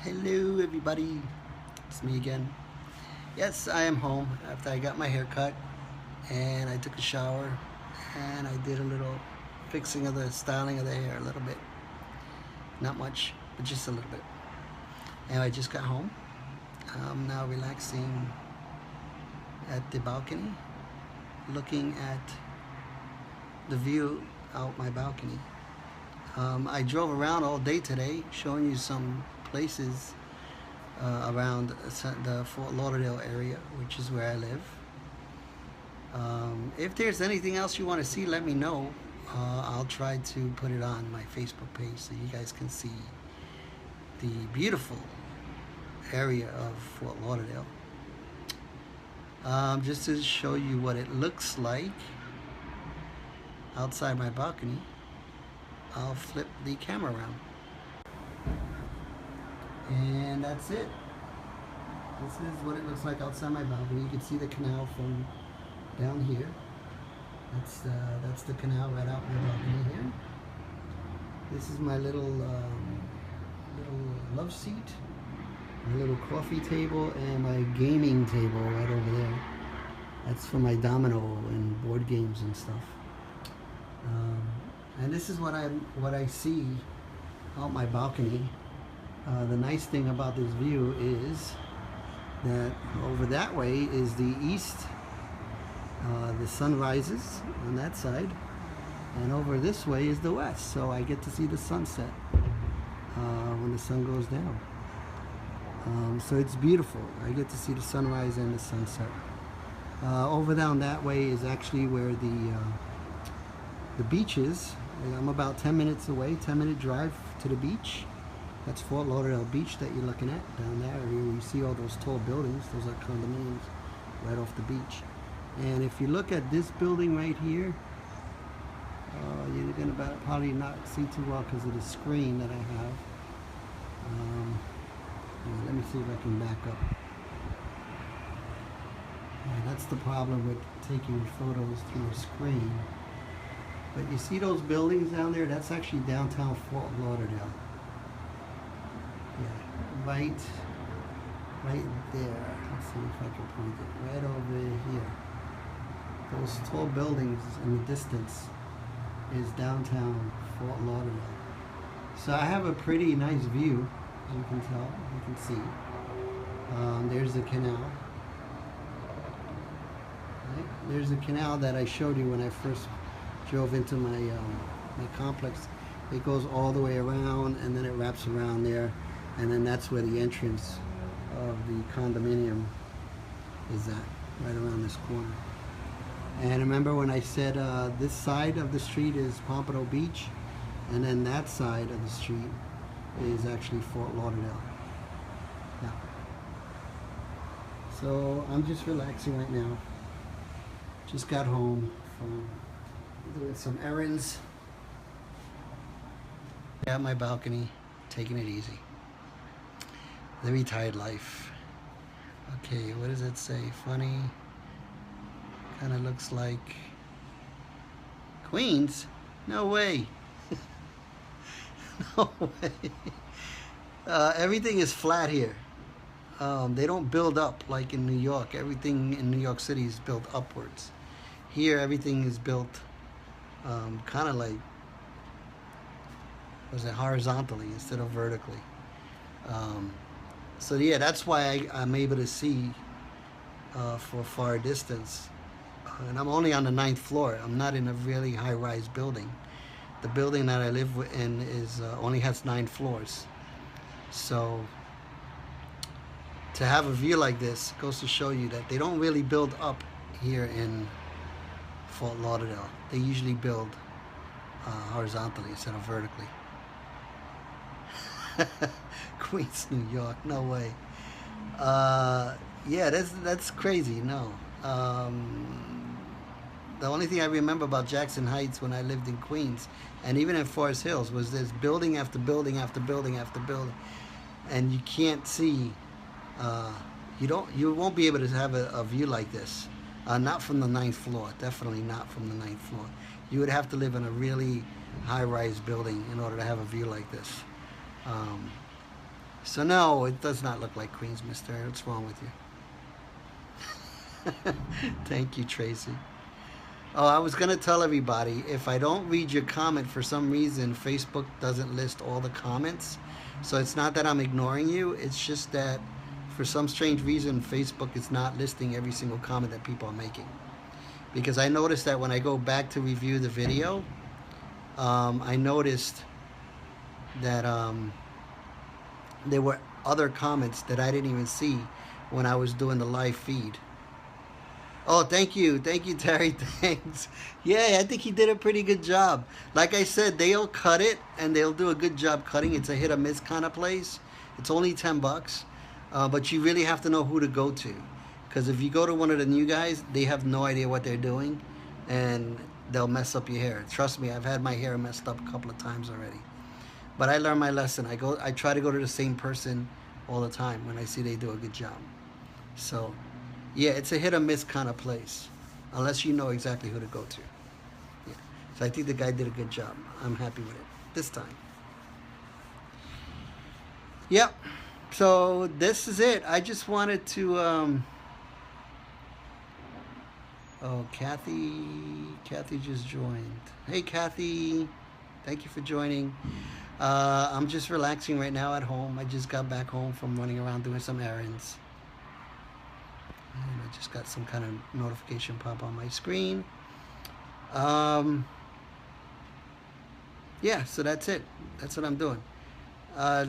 Hello everybody, it's me again. Yes, I am home after I got my hair cut and I took a shower and I did a little fixing of the styling of the hair a little bit. Not much, but just a little bit. And I just got home. I'm now relaxing at the balcony, looking at the view out my balcony. I drove around all day today showing you some places around the Fort Lauderdale area, which is where I live. If there's anything else you want to see, let me know. I'll try to put it on my Facebook page so you guys can see the beautiful area of Fort Lauderdale. Just to show you what it looks like outside my balcony, I'll flip the camera around. And that's it. This is what it looks like outside my balcony. You can see the canal from down here. That's the canal right out my balcony here. This is my little love seat, my little coffee table, and my gaming table right over there. That's for my domino and board games and stuff. And this is what I see out my balcony. The nice thing about this view is that over that way is the east. The sun rises on that side, and over this way is the west. So I get to see the sunset when the sun goes down. So it's beautiful. I get to see the sunrise and the sunset. Over down that way is actually where the beach is. I'm about 10 minutes away, 10-minute drive to the beach. That's Fort Lauderdale Beach that you're looking at down there. You see all those tall buildings. Those are condominiums right off the beach. And if you look at this building right here, you're going to probably not see too well because of the screen that I have. Let me see if I can back up. That's the problem with taking photos through a screen. But you see those buildings down there? That's actually downtown Fort Lauderdale. Yeah, right there. Let's see if I can point it. Right over here. Those tall buildings in the distance is downtown Fort Lauderdale. So I have a pretty nice view, as you can tell, you can see. There's the canal. Right? There's the canal that I showed you when I first drove into my complex. It goes all the way around and then it wraps around there, and then that's where the entrance of the condominium is at, right around this corner. And remember when I said this side of the street is Pompano Beach, and then that side of the street is actually Fort Lauderdale. Yeah. So I'm just relaxing right now. Just got home from doing some errands. At my balcony, taking it easy. The retired life. Okay, what does it say? Funny. Kind of looks like Queens. No way. No way. Everything is flat here. They don't build up like in New York. Everything in New York City is built upwards. Here, everything is built kind of like, horizontally instead of vertically. So yeah, that's why I'm able to see for a far distance. And I'm only on the 9th floor. I'm not in a really high-rise building. The building that I live in is only has 9 floors. So to have a view like this goes to show you that they don't really build up here in Fort Lauderdale. They usually build horizontally instead of vertically. Queens, New York, no way. Yeah, that's crazy. No. The only thing I remember about Jackson Heights when I lived in Queens, and even in Forest Hills, was there's building after building after building after building, and you can't see. You won't be able to have a view like this. Not from the 9th floor. Definitely not from the 9th floor. You would have to live in a really high-rise building in order to have a view like this. So no, it does not look like Queens, mister. What's wrong with you? Thank you, Tracy. Oh, I was going to tell everybody, if I don't read your comment for some reason, Facebook doesn't list all the comments. So it's not that I'm ignoring you. It's just that for some strange reason, Facebook is not listing every single comment that people are making. Because I noticed that when I go back to review the video, I noticed that there were other comments that I didn't even see when I was doing the live feed. Oh, thank you, Terry. Thanks. Yeah, I think he did a pretty good job. Like I said, they'll cut it and they'll do a good job cutting. It's a hit or miss kind of place. It's only $10, but you really have to know who to go to, because if you go to one of the new guys, they have no idea what they're doing, and they'll mess up your hair. Trust me, I've had my hair messed up a couple of times already. But I learned my lesson. I try to go to the same person all the time when I see they do a good job. So. Yeah, it's a hit or miss kind of place, unless you know exactly who to go to. Yeah. So I think the guy did a good job. I'm happy with it this time. Yep. So this is it. I just wanted to. Oh, Kathy just joined. Hey, Kathy. Thank you for joining. I'm just relaxing right now at home. I just got back home from running around doing some errands. And I just got some kind of notification pop on my screen. Yeah, so that's it. That's what I'm doing.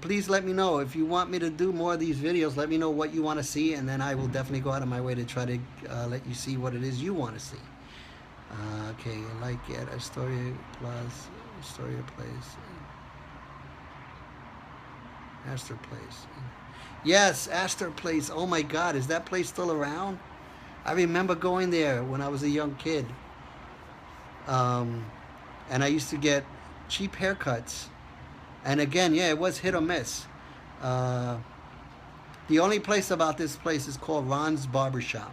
Please let me know if you want me to do more of these videos. Let me know what you want to see, and then I will definitely go out of my way to try to let you see what it is you want to see. Okay, I like it. Astoria Place. Astor Place. Yes, Astor Place. Oh my God, is that place still around? I remember going there when I was a young kid. And I used to get cheap haircuts. And again, yeah, it was hit or miss. The only place about this place is called Ron's Barbershop.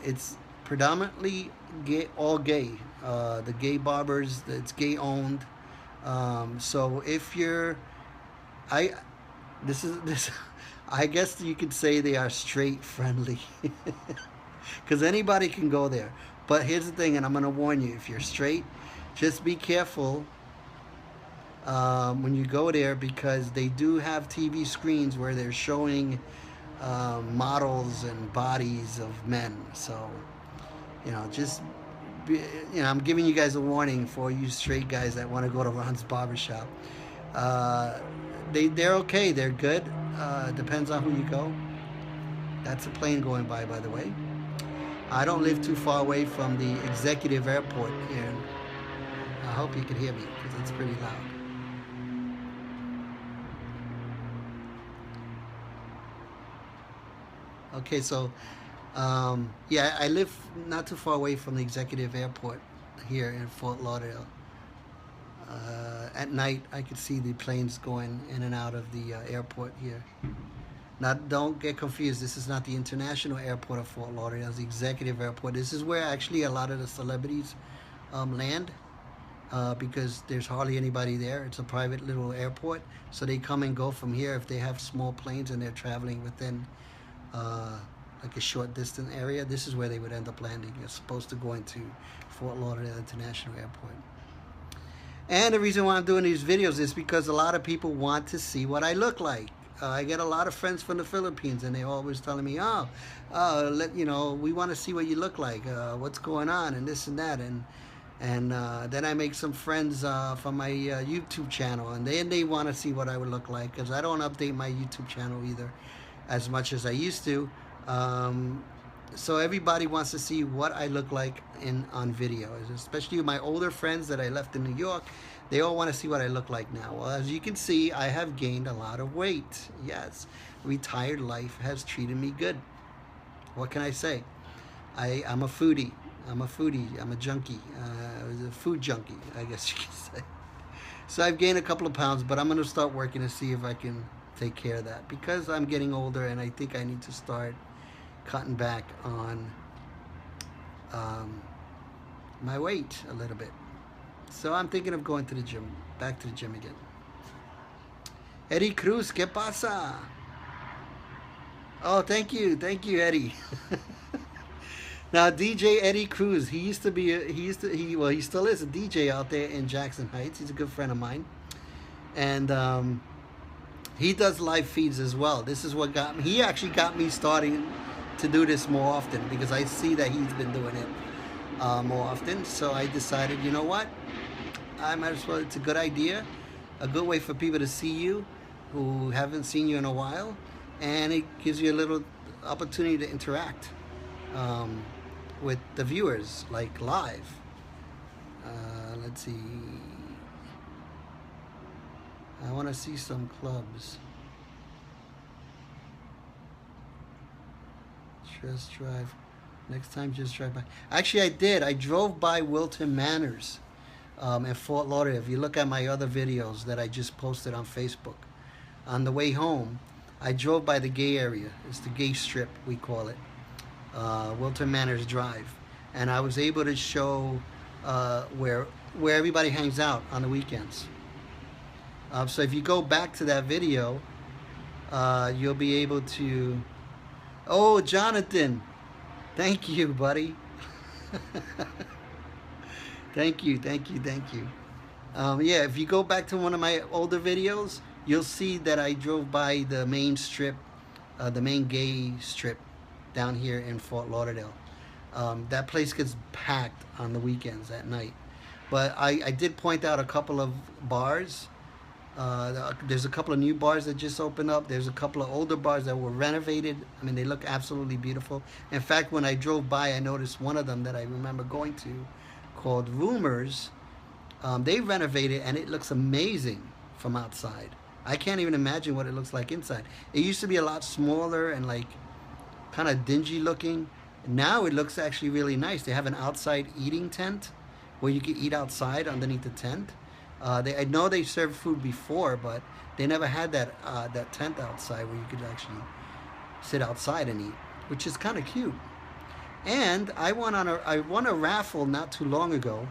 It's predominantly gay, all gay. The gay barbers, it's gay owned. So if you're... This I guess you could say they are straight friendly, because anybody can go there. But here's the thing, and I'm going to warn you, if you're straight, just be careful when you go there, because they do have TV screens where they're showing models and bodies of men. So, just be, I'm giving you guys a warning for you straight guys that want to go to Ron's Barbershop. They're okay. They're good. Depends on who you go. That's a plane going by the way. I don't live too far away from the executive airport here. I hope you can hear me, because it's pretty loud. Okay, so yeah, I live not too far away from the executive airport here in Fort Lauderdale. At night, I could see the planes going in and out of the airport here. Now, don't get confused. This is not the international airport of Fort Lauderdale. It's the executive airport. This is where actually a lot of the celebrities land, because there's hardly anybody there. It's a private little airport, so they come and go from here if they have small planes and they're traveling within like a short distance area. This is where they would end up landing, as opposed to going to Fort Lauderdale International Airport. And the reason why I'm doing these videos is because a lot of people want to see what I look like. I get a lot of friends from the Philippines, and they're always telling me, we want to see what you look like, what's going on, and this and that. And then I make some friends from my YouTube channel, and then they want to see what I would look like, because I don't update my YouTube channel either as much as I used to. So everybody wants to see what I look like on video, especially my older friends that I left in New York. They all want to see what I look like now. Well, as you can see, I have gained a lot of weight. Yes, retired life has treated me good. What can I say? I'm a foodie. I'm a junkie. I was a food junkie, I guess you could say. So I've gained a couple of pounds, but I'm going to start working to see if I can take care of that, because I'm getting older and I think I need to start cutting back on my weight a little bit. So I'm thinking of going to the gym, back to the gym again. Eddie Cruz, ¿qué pasa? Oh, thank you, Eddie. Now, DJ Eddie Cruz, he used to be, he still is a DJ out there in Jackson Heights. He's a good friend of mine, and he does live feeds as well. This is what got me. He actually got me starting to do this more often because I see that he's been doing it more often. So I decided, you know what? I might as well. It's a good idea, a good way for people to see you who haven't seen you in a while, and it gives you a little opportunity to interact with the viewers, like live. Let's see. I want to see some clubs. Just drive. Next time, just drive by. Actually, I did. I drove by Wilton Manors in Fort Lauderdale. If you look at my other videos that I just posted on Facebook, on the way home, I drove by the gay area. It's the gay strip, we call it. Wilton Manors Drive. And I was able to show where everybody hangs out on the weekends. So if you go back to that video, you'll be able to... Oh, Jonathan! Thank you, buddy. Thank you. Yeah, if you go back to one of my older videos, you'll see that I drove by the main strip, the main gay strip down here in Fort Lauderdale. That place gets packed on the weekends at night. But I did point out a couple of bars. There's a couple of new bars that just opened up. There's a couple of older bars that were renovated. I mean, they look absolutely beautiful. In fact, when I drove by, I noticed one of them that I remember going to called Rumors. They renovated and it looks amazing from outside. I can't even imagine what it looks like inside. It used to be a lot smaller and like kind of dingy looking. Now it looks actually really nice. They have an outside eating tent where you can eat outside underneath the tent. I know they served food before, but they never had that tent outside where you could actually sit outside and eat, which is kind of cute. And I won a raffle not too long ago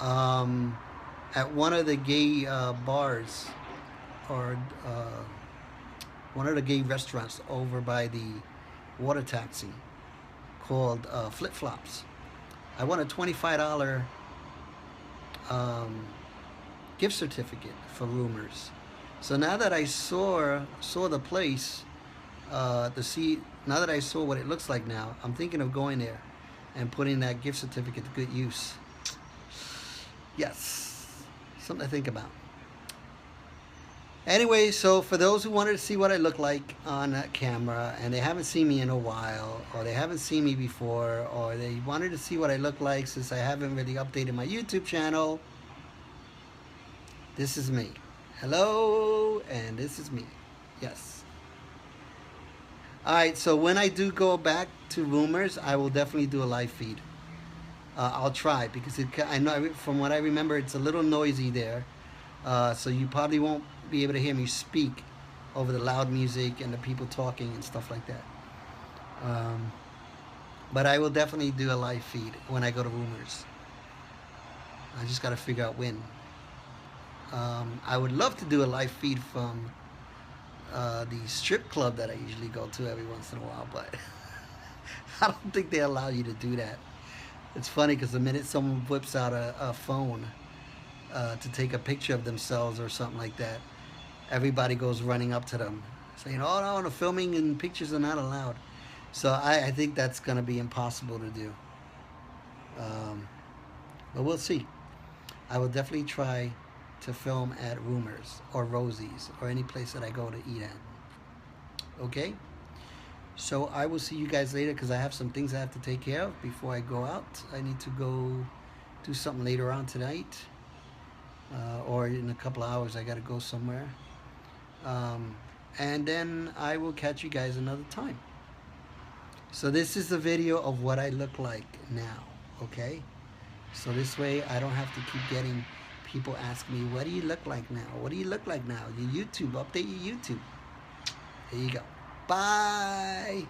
at one of the gay bars or one of the gay restaurants over by the water taxi called Flip Flops. I won a $25 gift certificate for Rumors. So now that I saw the place, now that I saw what it looks like now, I'm thinking of going there and putting that gift certificate to good use. Yes, something to think about. Anyway, so for those who wanted to see what I look like on that camera and they haven't seen me in a while, or they haven't seen me before, or they wanted to see what I look like since I haven't really updated my YouTube channel, this is me. Hello, and this is me. Yes. Alright, so when I do go back to Rumors, I will definitely do a live feed. I'll try, because I know from what I remember, it's a little noisy there. So you probably won't be able to hear me speak over the loud music and the people talking and stuff like that. But I will definitely do a live feed when I go to Rumors. I just got to figure out when. I would love to do a live feed from the strip club that I usually go to every once in a while, but I don't think they allow you to do that. It's funny because the minute someone whips out a phone to take a picture of themselves or something like that, everybody goes running up to them saying, oh no, the filming and pictures are not allowed. So I think that's going to be impossible to do. But we'll see. I will definitely try to film at Rumors or Rosie's or any place that I go to eat at. Okay? So I will see you guys later because I have some things I have to take care of before I go out. I need to go do something later on tonight. Or in a couple of hours I got to go somewhere. And then I will catch you guys another time. So this is the video of what I look like now. Okay? So this way I don't have to keep getting people ask me, what do you look like now? What do you look like now? Your YouTube, update your YouTube. There you go. Bye.